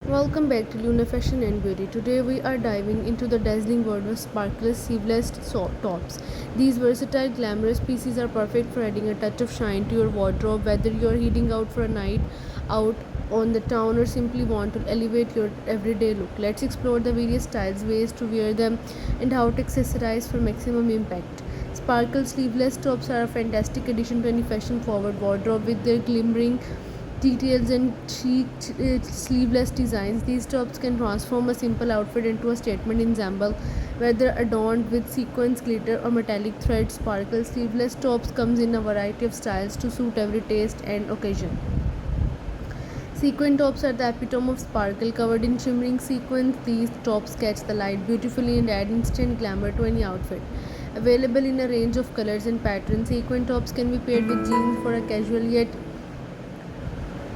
Welcome back to Luna Fashion and Beauty. Today we are diving into the dazzling world of sparkless sleeveless tops. These versatile, glamorous pieces are perfect for adding a touch of shine to your wardrobe, whether you are heading out for a night out on the town or simply want to elevate your everyday look. Let's explore the various styles, ways to wear them, and how to accessorize for maximum impact. Sparkle sleeveless tops are a fantastic addition to any fashion forward wardrobe with their glimmering details and chic sleeveless designs. These tops can transform a simple outfit into a statement ensemble, whether adorned with sequins, glitter, or metallic thread. Sparkle sleeveless tops comes in a variety of styles to suit every taste and occasion. Sequin tops are the epitome of sparkle, covered in shimmering sequins. These tops catch the light beautifully and add instant glamour to any outfit. Available in a range of colors and patterns, sequin tops can be paired with jeans for a casual yet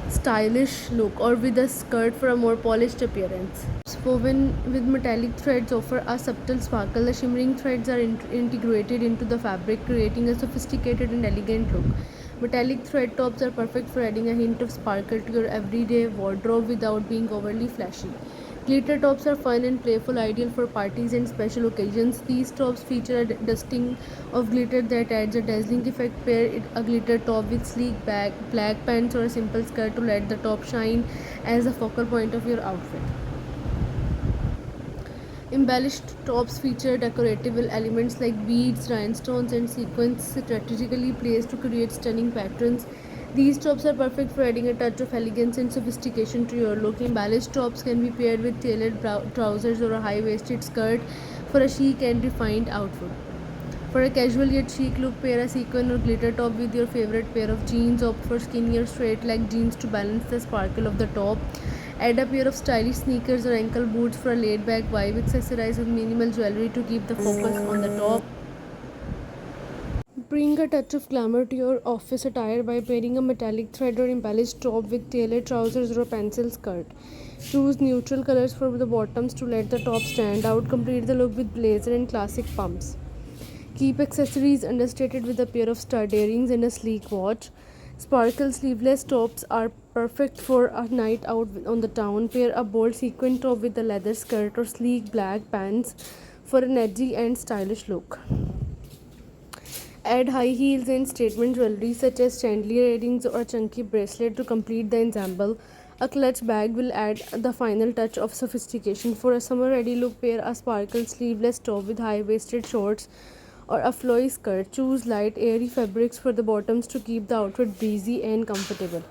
stylish look, or with a skirt for a more polished appearance. Woven with metallic threads offer a subtle sparkle. The shimmering threads are integrated into the fabric, creating a sophisticated and elegant look. Metallic thread tops are perfect for adding a hint of sparkle to your everyday wardrobe without being overly flashy. Glitter tops are fun and playful, ideal for parties and special occasions. These tops feature a dusting of glitter that adds a dazzling effect. Pair a glitter top with sleek black pants or a simple skirt to let the top shine as the focal point of your outfit. Embellished tops feature decorative elements like beads, rhinestones, and sequins strategically placed to create stunning patterns. These tops are perfect for adding a touch of elegance and sophistication to your look. Embellished tops can be paired with tailored trousers or a high waisted skirt for a chic and refined outfit. For a casual yet chic look, pair a sequin or glitter top with your favorite pair of jeans. Opt for skinnier straight leg jeans to balance the sparkle of the top. Add a pair of stylish sneakers or ankle boots for a laid back vibe. Accessorize with minimal jewelry to keep the focus on the top. Bring a touch of glamour to your office attire by pairing a metallic thread or embellished top with tailored trousers or a pencil skirt. Choose neutral colors for the bottoms to let the top stand out. Complete the look with blazer and classic pumps. Keep accessories understated with a pair of stud earrings and a sleek watch. Sparkle sleeveless tops are perfect for a night out on the town. Pair a bold sequin top with a leather skirt or sleek black pants for an edgy and stylish look. Add high heels and statement jewelry such as chandelier earrings or a chunky bracelet to complete the ensemble. A clutch bag will add the final touch of sophistication. For a summer ready look, pair a sparkle sleeveless top with high waisted shorts or a flowy skirt. Choose light, airy fabrics for the bottoms to keep the outfit breezy and comfortable.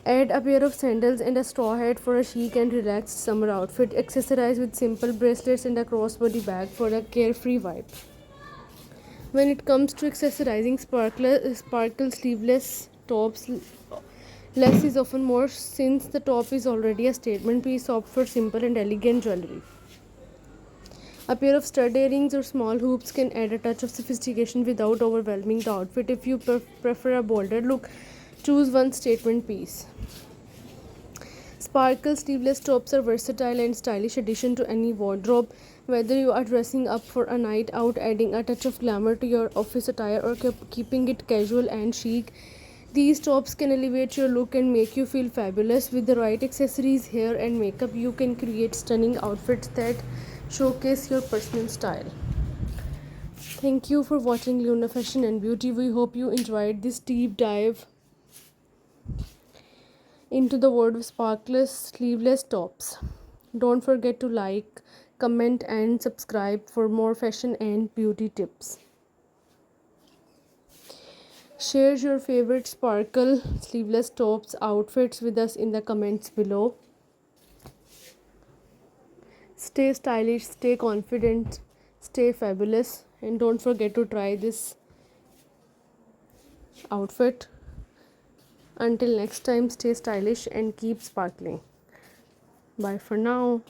Add a pair of sandals and a straw hat for a chic and relaxed summer outfit. Accessorize with simple bracelets and a crossbody bag for a carefree vibe. When it comes to accessorizing sparkle sleeveless tops, less is often more since the top is already a statement piece. Opt for simple and elegant jewelry. A pair of stud earrings or small hoops can add a touch of sophistication without overwhelming the outfit. If you prefer a bolder look, choose one statement piece. Sparkle sleeveless tops are versatile and stylish addition to any wardrobe. Whether you are dressing up for a night out, adding a touch of glamour to your office attire, or keeping it casual and chic, these tops can elevate your look and make you feel fabulous. With the right accessories, hair, and makeup, you can create stunning outfits that showcase your personal style. Thank you for watching Luna Fashion and Beauty. We hope you enjoyed this deep dive into the world of sparkless sleeveless tops. Don't forget to like, comment, and subscribe for more fashion and beauty tips. Share your favorite sparkle sleeveless tops outfits with us in the comments below. Stay stylish, stay confident, stay fabulous, and don't forget to try this outfit. Until next time, stay stylish and keep sparkling. Bye for now.